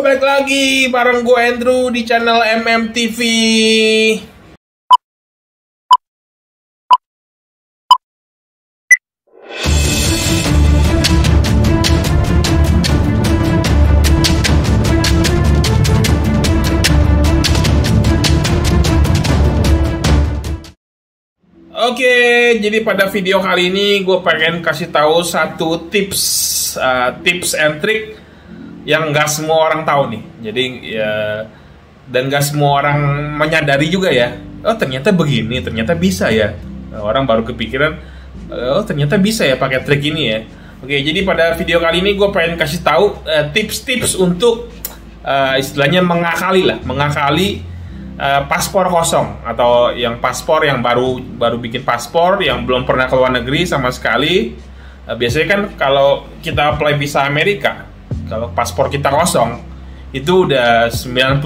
balik lagi bareng gue Andrew di channel MMTV. Oke, jadi pada video kali ini gue pengen kasih tahu satu tips and trick yang nggak semua orang tahu nih. Jadi ya, dan nggak semua orang menyadari juga ya. Oh ternyata begini, ternyata bisa ya. Orang baru kepikiran, oh ternyata bisa ya pakai trik ini ya. Oke, jadi pada video kali ini gue pengen kasih tahu tips-tips untuk istilahnya mengakali paspor kosong, atau yang paspor yang baru bikin paspor, yang belum pernah ke luar negeri sama sekali. Biasanya kan kalau kita apply visa Amerika, kalau paspor kita kosong, itu udah 90%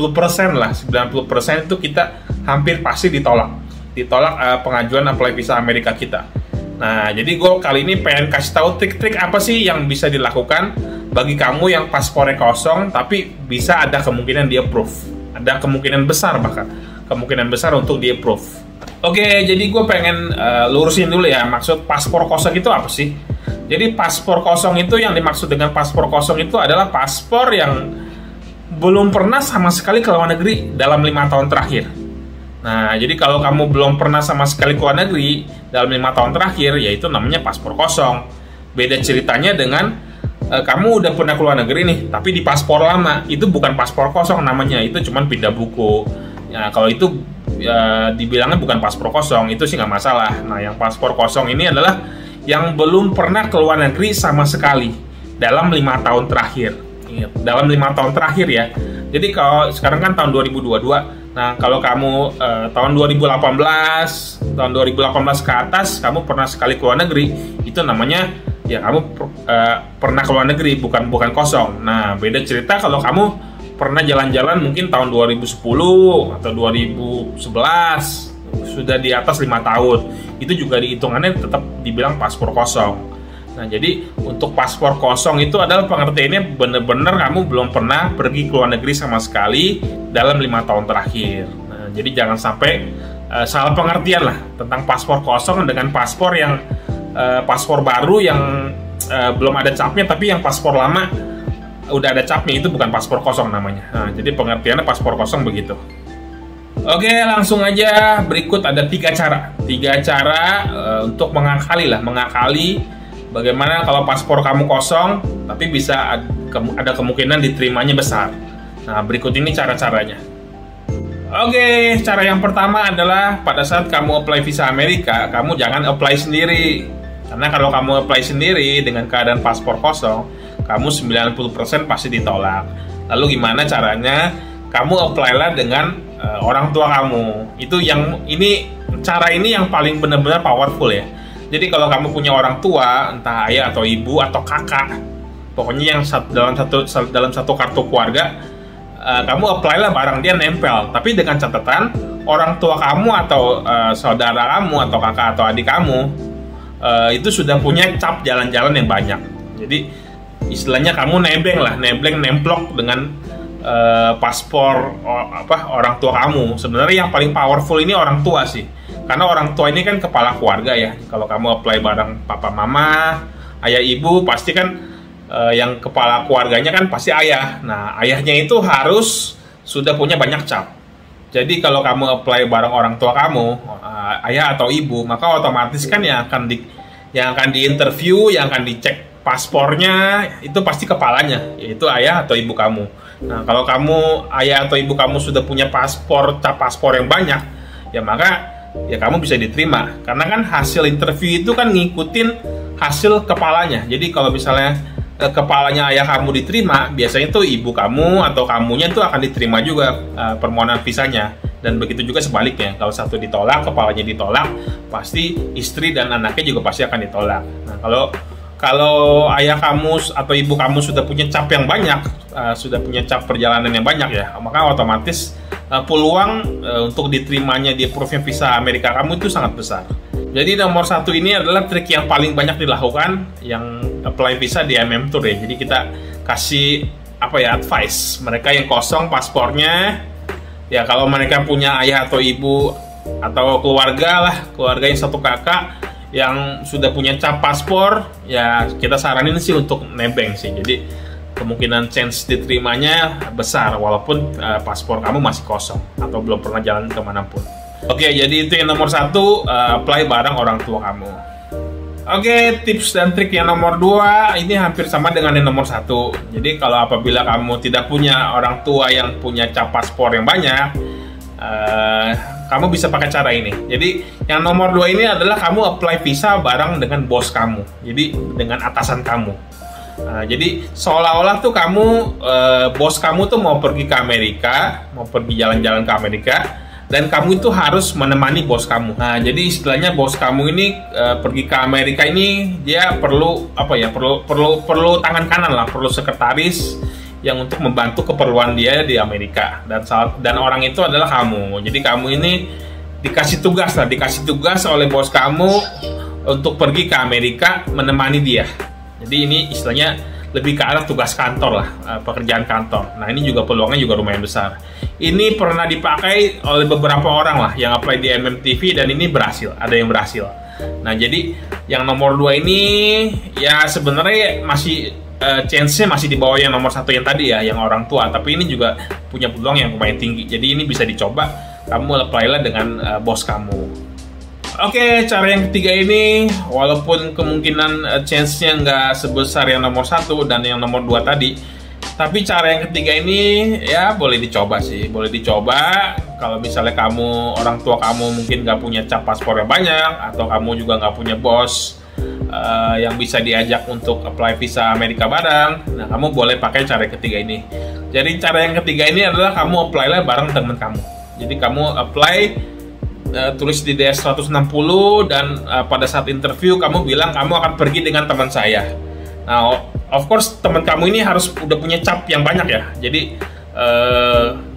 lah, 90% itu kita hampir pasti ditolak pengajuan apply visa Amerika kita. Nah, jadi gue kali ini pengen kasih tahu trik-trik apa sih yang bisa dilakukan bagi kamu yang paspornya kosong, tapi bisa ada kemungkinan di approve. Ada kemungkinan besar, bahkan kemungkinan besar untuk di approve. Oke, jadi gue pengen lurusin dulu ya, maksud paspor kosong itu apa sih? Jadi paspor kosong itu, yang dimaksud dengan paspor kosong itu adalah paspor yang belum pernah sama sekali ke luar negeri dalam 5 tahun terakhir. Nah, jadi kalau kamu belum pernah sama sekali ke luar negeri dalam 5 tahun terakhir, yaitu namanya paspor kosong. Beda ceritanya dengan kamu udah pernah ke luar negeri nih, tapi di paspor lama, itu bukan paspor kosong namanya, itu cuman pindah buku. Ya, kalau itu dibilangnya bukan paspor kosong, itu sih nggak masalah. Nah, yang paspor kosong ini adalah yang belum pernah ke luar negeri sama sekali dalam 5 tahun terakhir. Ingat, dalam 5 tahun terakhir ya. Jadi kalau sekarang kan tahun 2022, nah kalau kamu tahun 2018 ke atas, kamu pernah sekali ke luar negeri, itu namanya ya kamu pernah ke luar negeri, bukan kosong. Nah, beda cerita kalau kamu pernah jalan-jalan mungkin tahun 2010 atau 2011, sudah di atas 5 tahun, itu juga dihitungannya tetap dibilang paspor kosong. Nah, jadi untuk paspor kosong itu adalah pengertiannya bener-bener kamu belum pernah pergi ke luar negeri sama sekali dalam 5 tahun terakhir. Nah, jadi jangan sampai salah pengertian lah tentang paspor kosong dengan paspor yang paspor baru yang belum ada capnya, tapi yang paspor lama udah ada capnya, itu bukan paspor kosong namanya. Nah, jadi pengertiannya paspor kosong begitu. Oke, langsung aja. Berikut ada 3 cara untuk mengakali bagaimana kalau paspor kamu kosong tapi bisa ada kemungkinan diterimanya besar. Nah, berikut ini cara-caranya. Oke, cara yang pertama adalah pada saat kamu apply visa Amerika, kamu jangan apply sendiri. Karena kalau kamu apply sendiri dengan keadaan paspor kosong, kamu 90% pasti ditolak. Lalu gimana caranya? Kamu apply lah dengan orang tua kamu. Itu cara ini yang paling benar-benar powerful ya. Jadi kalau kamu punya orang tua, entah ayah atau ibu atau kakak, pokoknya yang dalam satu kartu keluarga, kamu apply lah barang dia nempel. Tapi dengan catatan orang tua kamu atau saudara kamu atau kakak atau adik kamu itu sudah punya cap jalan-jalan yang banyak. Jadi istilahnya kamu nemplok dengan paspor orang tua kamu. Sebenarnya yang paling powerful ini orang tua sih, karena orang tua ini kan kepala keluarga ya. Kalau kamu apply bareng papa mama, ayah ibu, pasti kan yang kepala keluarganya kan pasti ayah. Nah, ayahnya itu harus sudah punya banyak cap. Jadi kalau kamu apply bareng orang tua kamu, ayah atau ibu, maka otomatis kan yang akan diinterview, yang akan dicek paspornya, itu pasti kepalanya, yaitu ayah atau ibu kamu. Nah, kalau ayah atau ibu kamu sudah punya cap paspor yang banyak, ya maka ya kamu bisa diterima. Karena kan hasil interview itu kan ngikutin hasil kepalanya. Jadi kalau misalnya kepalanya ayah kamu diterima, biasanya tuh ibu kamu atau kamunya tuh akan diterima juga permohonan visanya. Dan begitu juga sebaliknya, kalau satu ditolak, kepalanya ditolak, pasti istri dan anaknya juga pasti akan ditolak. Nah, kalau ayah kamu atau ibu kamu sudah punya cap yang banyak, sudah punya cap perjalanan yang banyak ya, maka otomatis peluang untuk diterimanya di approve visa Amerika kamu itu sangat besar. Jadi nomor 1 ini adalah trik yang paling banyak dilakukan yang apply visa di MM Tour ya. Jadi kita kasih advice mereka yang kosong paspornya. Ya kalau mereka punya ayah atau ibu atau keluarga yang satu kakak yang sudah punya cap paspor, ya kita saranin sih untuk nebeng sih. Jadi kemungkinan chance diterimanya besar walaupun paspor kamu masih kosong atau belum pernah jalan kemanapun. Oke, jadi itu yang nomor 1, apply bareng orang tua kamu. Oke, tips dan trik yang nomor 2 ini hampir sama dengan yang nomor 1. Jadi kalau apabila kamu tidak punya orang tua yang punya cap paspor yang banyak, kamu bisa pakai cara ini. Jadi yang nomor 2 ini adalah kamu apply visa bareng dengan bos kamu. Jadi dengan atasan kamu. Jadi seolah-olah tuh kamu, bos kamu tuh mau pergi ke Amerika, mau pergi jalan-jalan ke Amerika, dan kamu itu harus menemani bos kamu. Nah, jadi istilahnya bos kamu ini pergi ke Amerika ini dia perlu perlu tangan kanan lah, perlu sekretaris yang untuk membantu keperluan dia di Amerika, dan orang itu adalah kamu. Jadi kamu ini dikasih tugas oleh bos kamu untuk pergi ke Amerika menemani dia. Jadi ini istilahnya lebih ke arah tugas kantor lah, pekerjaan kantor. Nah, ini juga peluangnya juga lumayan besar. Ini pernah dipakai oleh beberapa orang lah yang apply di MMTV, dan ini berhasil, ada yang berhasil. Nah, jadi yang nomor 2 ini ya sebenarnya masih chance-nya masih di bawah yang nomor 1 yang tadi ya, yang orang tua, tapi ini juga punya peluang yang lumayan tinggi. Jadi ini bisa dicoba, kamu apply lah dengan bos kamu. Oke, cara yang ketiga ini walaupun kemungkinan chance-nya nggak sebesar yang nomor 1 dan yang nomor 2 tadi, tapi cara yang ketiga ini ya boleh dicoba sih, boleh dicoba. Kalau misalnya kamu, orang tua kamu mungkin nggak punya cap paspor yang banyak, atau kamu juga nggak punya bos yang bisa diajak untuk apply visa Amerika bareng, nah kamu boleh pakai cara yang ketiga ini. Jadi cara yang ketiga ini adalah kamu apply lah bareng teman kamu. Jadi kamu apply, tulis di DS 160, dan pada saat interview kamu bilang kamu akan pergi dengan teman saya. Nah, of course teman kamu ini harus udah punya cap yang banyak ya. Jadi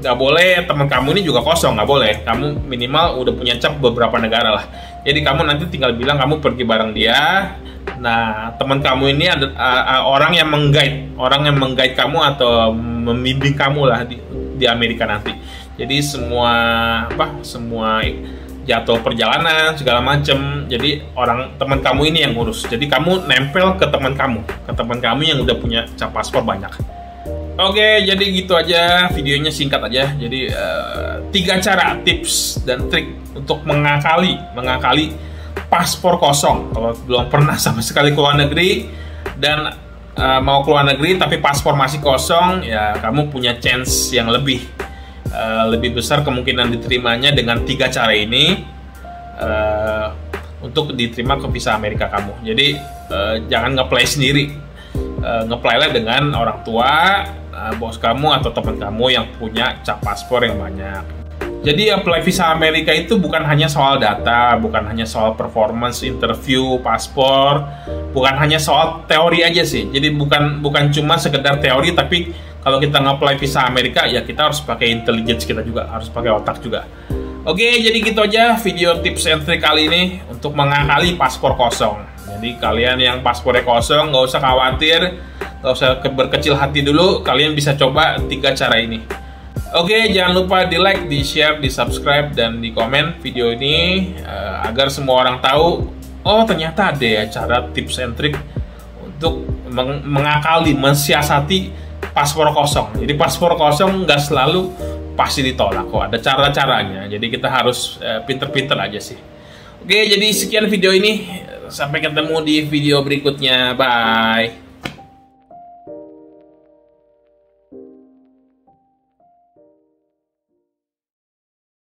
nggak boleh teman kamu ini juga kosong, nggak boleh. Kamu minimal udah punya cap beberapa negara lah. Jadi kamu nanti tinggal bilang kamu pergi bareng dia. Nah, teman kamu ini ada orang yang mengguide kamu atau membimbing kamu lah di Amerika nanti. Jadi semua jadwal perjalanan segala macem, jadi teman kamu ini yang ngurus. Jadi kamu nempel ke teman kamu yang udah punya cap paspor banyak. Oke, jadi gitu aja videonya, singkat aja. Jadi 3 cara, tips dan trik untuk mengakali paspor kosong. Kalau belum pernah sama sekali ke luar negeri dan mau ke luar negeri tapi paspor masih kosong, ya kamu punya chance yang lebih besar kemungkinan diterimanya dengan 3 cara ini untuk diterima ke visa Amerika kamu. Jadi jangan nge-apply sendiri, nge-apply lah dengan orang tua, bos kamu atau teman kamu yang punya cap paspor yang banyak. Jadi apply visa Amerika itu bukan hanya soal data, bukan hanya soal performance, interview, paspor, bukan hanya soal teori aja sih. Jadi bukan cuma sekedar teori, tapi kalau kita nge-apply visa Amerika ya kita harus pakai intelligence kita juga, harus pakai otak juga. Oke, jadi gitu aja video tips and trick kali ini untuk mengakali paspor kosong. Jadi kalian yang paspornya kosong nggak usah khawatir, nggak usah berkecil hati dulu, kalian bisa coba 3 cara ini. Oke, jangan lupa di like, di share, di subscribe, dan di komen video ini agar semua orang tahu, oh ternyata ada ya cara tips and trick untuk mengakali, mensiasati paspor kosong. Jadi paspor kosong nggak selalu pasti ditolak kok, ada cara-caranya. Jadi kita harus pinter-pinter aja sih. Oke, jadi sekian video ini, sampai ketemu di video berikutnya, bye.